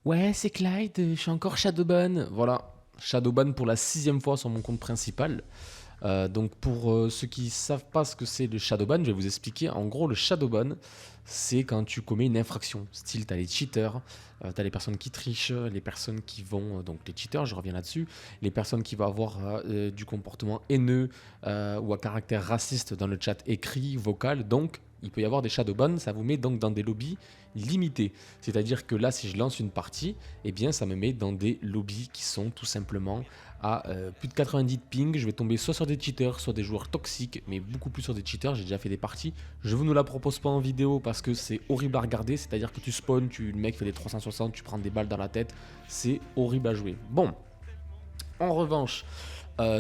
Ouais, c'est Clyde, je suis encore Shadowban. Voilà, Shadowban pour la 6e fois sur mon compte principal. Donc pour ceux qui ne savent pas ce que c'est le Shadowban, je vais vous expliquer. En gros, le Shadowban, c'est quand tu commets une infraction. Style, tu as les cheaters, tu as les personnes qui trichent, les personnes qui vont... donc les cheaters, je reviens là-dessus. Les personnes qui vont avoir du comportement haineux ou à caractère raciste dans le chat écrit, vocal. Donc, il peut y avoir des Shadowban, ça vous met donc dans des lobbies limités. C'est-à-dire que là, si je lance une partie, eh bien, ça me met dans des lobbies qui sont tout simplement à plus de 90 de ping. Je vais tomber soit sur des cheaters, soit des joueurs toxiques, mais beaucoup plus sur des cheaters. J'ai déjà fait des parties. Je vous ne la propose pas en vidéo parce que c'est horrible à regarder. C'est-à-dire que tu spawns, le mec fait des 360, tu prends des balles dans la tête. C'est horrible à jouer. Bon, en revanche,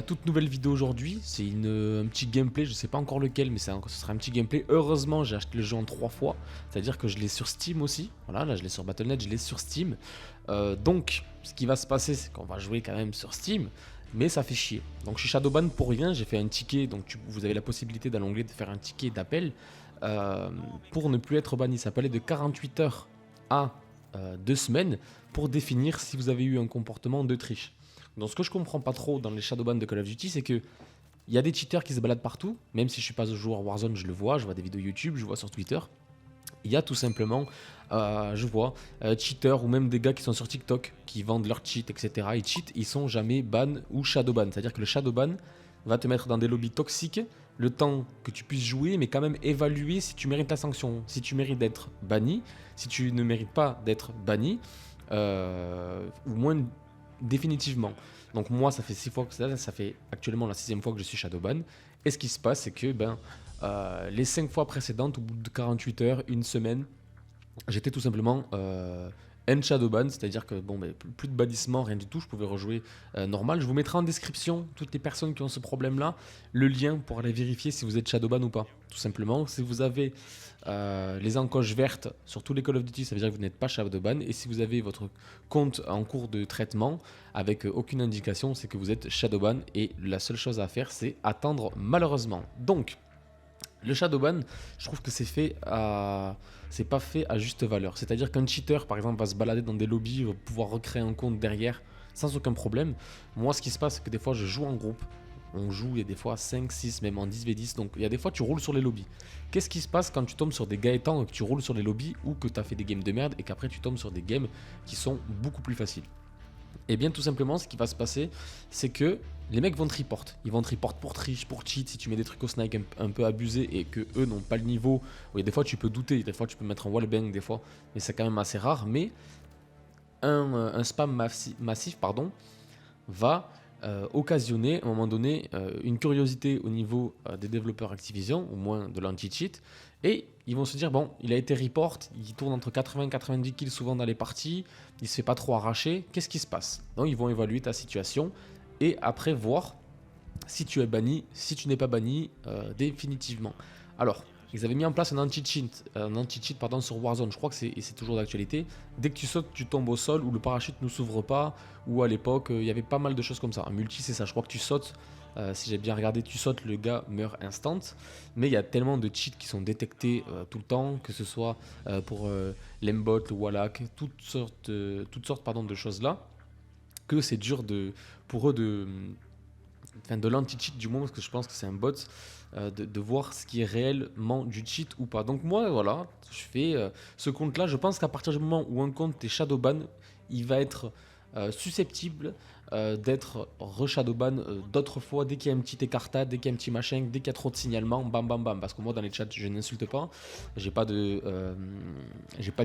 toute nouvelle vidéo aujourd'hui, c'est un petit gameplay, je sais pas encore lequel, mais ce sera un petit gameplay. Heureusement, j'ai acheté le jeu en 3 fois, c'est-à-dire que je l'ai sur Steam aussi. Voilà, là je l'ai sur Battle.net, je l'ai sur Steam. Donc, ce qui va se passer, c'est qu'on va jouer quand même sur Steam, mais ça fait chier. Donc, je suis Shadowban pour rien, j'ai fait un ticket, donc vous avez la possibilité dans l'onglet de faire un ticket d'appel pour ne plus être banni. Ça peut aller de 48 heures à 2 semaines pour définir si vous avez eu un comportement de triche. Donc ce que je comprends pas trop dans les Shadowban de Call of Duty, c'est que il y a des cheaters qui se baladent partout, même si je suis pas joueur Warzone, je le vois, je vois des vidéos YouTube, je vois sur Twitter. Il y a tout simplement, je vois, cheaters ou même des gars qui sont sur TikTok, qui vendent leurs cheats, etc. Ils cheat, ils sont jamais ban ou Shadowban. C'est-à-dire que le Shadowban va te mettre dans des lobbies toxiques, le temps que tu puisses jouer, mais quand même évaluer si tu mérites la sanction, si tu mérites d'être banni, si tu ne mérites pas d'être banni, ou moins définitivement. Donc moi, ça fait 6 fois que ça fait actuellement la 6e fois que je suis Shadowban. Et ce qui se passe, c'est que les 5 fois précédentes, au bout de 48 heures, une semaine, j'étais tout simplement end Shadowban, c'est-à-dire que bon, plus de bannissement, rien du tout, je pouvais rejouer normal. Je vous mettrai en description, toutes les personnes qui ont ce problème-là, le lien pour aller vérifier si vous êtes Shadowban ou pas. Tout simplement, si vous avez les encoches vertes sur tous les Call of Duty, ça veut dire que vous n'êtes pas Shadowban. Et si vous avez votre compte en cours de traitement avec aucune indication, c'est que vous êtes Shadowban. Et la seule chose à faire, c'est attendre malheureusement. Donc, le Shadowban, je trouve que c'est pas fait à juste valeur. C'est-à-dire qu'un cheater, par exemple, va se balader dans des lobbies, va pouvoir recréer un compte derrière sans aucun problème. Moi, ce qui se passe, c'est que des fois, je joue en groupe. On joue, il y a des fois 5, 6, même en 10v10. Donc, il y a des fois, tu roules sur les lobbies. Qu'est-ce qui se passe quand tu tombes sur des Gaëtans et que tu roules sur les lobbies ou que tu as fait des games de merde et qu'après, tu tombes sur des games qui sont beaucoup plus faciles? Et bien tout simplement, ce qui va se passer, c'est que les mecs vont te report. Ils vont te report pour triche, pour cheat, si tu mets des trucs au snipe un peu abusés et que eux n'ont pas le niveau. Oui, des fois tu peux douter, des fois tu peux mettre un wallbang, des fois, mais c'est quand même assez rare. Mais un spam massif pardon, va occasionner à un moment donné une curiosité au niveau des développeurs Activision, au moins de l'anti-cheat, et ils vont se dire bon, il a été report, il tourne entre 80 et 90 kills souvent dans les parties, il se fait pas trop arracher, qu'est-ce qui se passe? Donc ils vont évaluer ta situation et après voir si tu es banni, si tu n'es pas banni définitivement. Alors, ils avaient mis en place un anti-cheat pardon, sur Warzone, je crois que c'est toujours d'actualité. Dès que tu sautes, tu tombes au sol, ou le parachute ne s'ouvre pas, ou à l'époque, il y avait pas mal de choses comme ça. En multi, c'est ça, je crois que tu sautes, si j'ai bien regardé, tu sautes, le gars meurt instant. Mais il y a tellement de cheats qui sont détectés tout le temps, que ce soit pour l'embot, le wallach, toutes sortes pardon, de choses là, que c'est dur pour eux de l'anti-cheat du moins, parce que je pense que c'est un bot, de voir ce qui est réellement du cheat ou pas. Donc moi, voilà, je fais ce compte-là. Je pense qu'à partir du moment où un compte est shadowban, il va être susceptible d'être re-shadowban d'autres fois, dès qu'il y a un petit écartade, dès qu'il y a un petit machin, dès qu'il y a trop de signalements, bam bam bam. Parce que moi dans les chats je n'insulte pas, j'ai pas de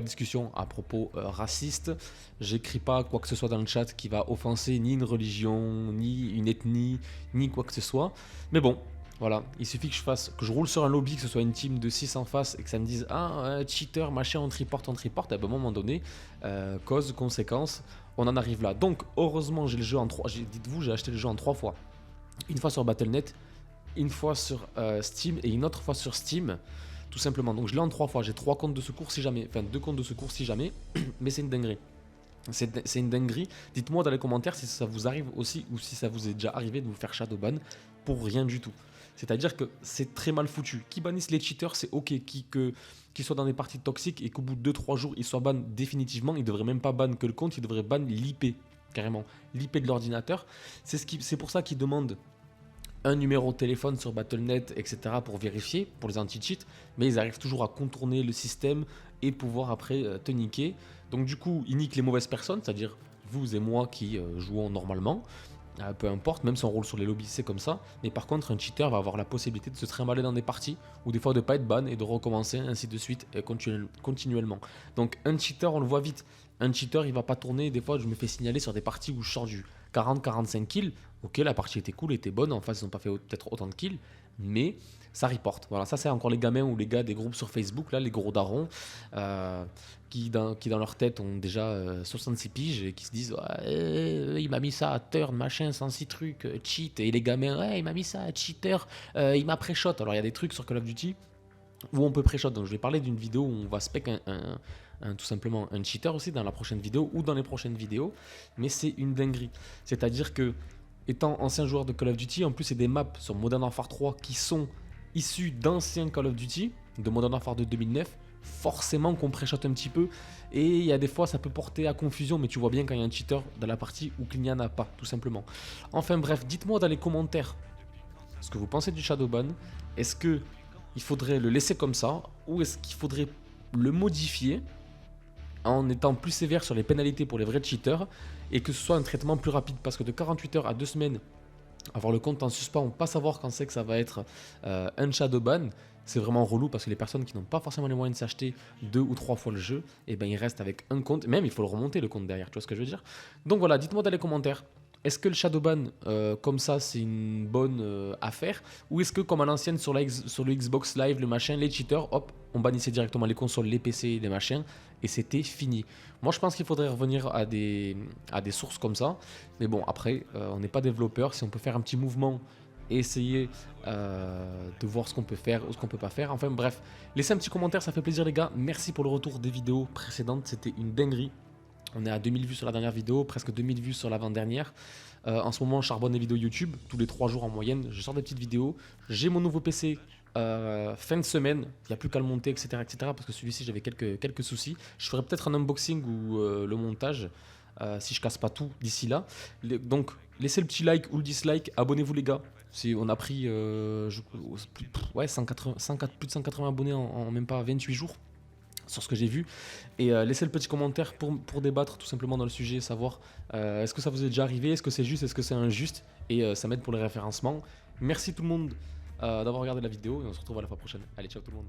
discussion à propos raciste, j'écris pas quoi que ce soit dans le chat qui va offenser ni une religion, ni une ethnie, ni quoi que ce soit. Mais bon, voilà, il suffit que je roule sur un lobby, que ce soit une team de 6 en face et que ça me dise ah cheater, machin, on te reporte, et à un moment donné, cause, conséquence, on en arrive là. Donc heureusement j'ai le jeu en 3, dites-vous j'ai acheté le jeu en 3 fois. Une fois sur Battle.net, une fois sur Steam et une autre fois sur Steam, tout simplement. Donc je l'ai en 3 fois, j'ai 3 comptes de secours si jamais, enfin 2 comptes de secours si jamais, mais c'est une dinguerie. C'est une dinguerie. Dites-moi dans les commentaires si ça vous arrive aussi ou si ça vous est déjà arrivé de vous faire shadowban pour rien du tout. C'est-à-dire que c'est très mal foutu. Qui bannissent les cheaters, c'est ok. Qu'ils soient dans des parties toxiques et qu'au bout de 2-3 jours, ils soient ban définitivement. Ils devraient même pas ban que le compte, ils devraient ban l'IP, carrément. L'IP de l'ordinateur. C'est pour ça qu'ils demandent un numéro de téléphone sur Battle.net, etc. pour vérifier, pour les anti-cheats, mais ils arrivent toujours à contourner le système et pouvoir après te niquer. Donc du coup, ils niquent les mauvaises personnes, c'est-à-dire vous et moi qui jouons normalement, peu importe, même si on roule sur les lobbies, c'est comme ça. Mais par contre, un cheater va avoir la possibilité de se trimballer dans des parties, ou des fois de ne pas être ban et de recommencer, ainsi de suite, continuellement. Donc un cheater, on le voit vite. Un cheater, il va pas tourner. Des fois, je me fais signaler sur des parties où je sors du 40-45 kills. Ok, la partie était cool, était bonne. En face, ils n'ont pas fait peut-être autant de kills, mais ça reporte. Voilà, ça c'est encore les gamins ou les gars des groupes sur Facebook, là, les gros darons, qui dans leur tête ont déjà 66 piges et qui se disent ouais, il m'a mis ça à turn, machin, 106 trucs, cheat. Et les gamins, ouais, il m'a mis ça à cheater, il m'a pré-shot. Alors il y a des trucs sur Call of Duty où on peut pré-shot. Donc je vais parler d'une vidéo où on va spec tout simplement un cheater aussi dans la prochaine vidéo ou dans les prochaines vidéos. Mais c'est une dinguerie. C'est-à-dire que, étant ancien joueur de Call of Duty, en plus c'est des maps sur Modern Warfare 3 qui sont issus d'anciens Call of Duty, de Modern Warfare de 2009, forcément qu'on pré-shot un petit peu. Et il y a des fois ça peut porter à confusion, mais tu vois bien quand il y a un cheater dans la partie ou qu'il n'y en a pas, tout simplement. Enfin bref, dites-moi dans les commentaires ce que vous pensez du Shadowban. Est-ce que il faudrait le laisser comme ça, ou est-ce qu'il faudrait le modifier en étant plus sévère sur les pénalités pour les vrais cheaters et que ce soit un traitement plus rapide? Parce que de 48 heures à 2 semaines, avoir le compte en suspens, pas savoir quand c'est que ça va être un Shadowban, c'est vraiment relou parce que les personnes qui n'ont pas forcément les moyens de s'acheter 2 ou 3 fois le jeu, et ben ils restent avec un compte. Même il faut le remonter le compte derrière, tu vois ce que je veux dire? Donc voilà, dites-moi dans les commentaires. Est-ce que le Shadowban, comme ça, c'est une bonne affaire? Ou est-ce que, comme à l'ancienne, sur le Xbox Live, le machin, les cheaters, hop, on bannissait directement les consoles, les PC, les machins, et c'était fini? Moi, je pense qu'il faudrait revenir à des sources comme ça. Mais bon, après, on n'est pas développeur. Si on peut faire un petit mouvement et essayer de voir ce qu'on peut faire ou ce qu'on peut pas faire. Enfin bref, laissez un petit commentaire, ça fait plaisir les gars. Merci pour le retour des vidéos précédentes, c'était une dinguerie. On est à 2000 vues sur la dernière vidéo, presque 2000 vues sur l'avant-dernière. En ce moment, je charbonne des vidéos YouTube. Tous les 3 jours en moyenne, je sors des petites vidéos. J'ai mon nouveau PC fin de semaine. Il n'y a plus qu'à le monter, etc., etc. Parce que celui-ci, j'avais quelques soucis. Je ferai peut-être un unboxing ou le montage si je casse pas tout d'ici là. Donc, laissez le petit like ou le dislike. Abonnez-vous les gars. On a pris ouais, 180, plus de 180 abonnés en même pas 28 jours. Sur ce que j'ai vu, et laissez le petit commentaire pour débattre tout simplement dans le sujet, savoir est-ce que ça vous est déjà arrivé, est-ce que c'est juste, est-ce que c'est injuste, et ça m'aide pour le référencement. Merci tout le monde d'avoir regardé la vidéo et on se retrouve à la fois prochaine. Allez, ciao tout le monde.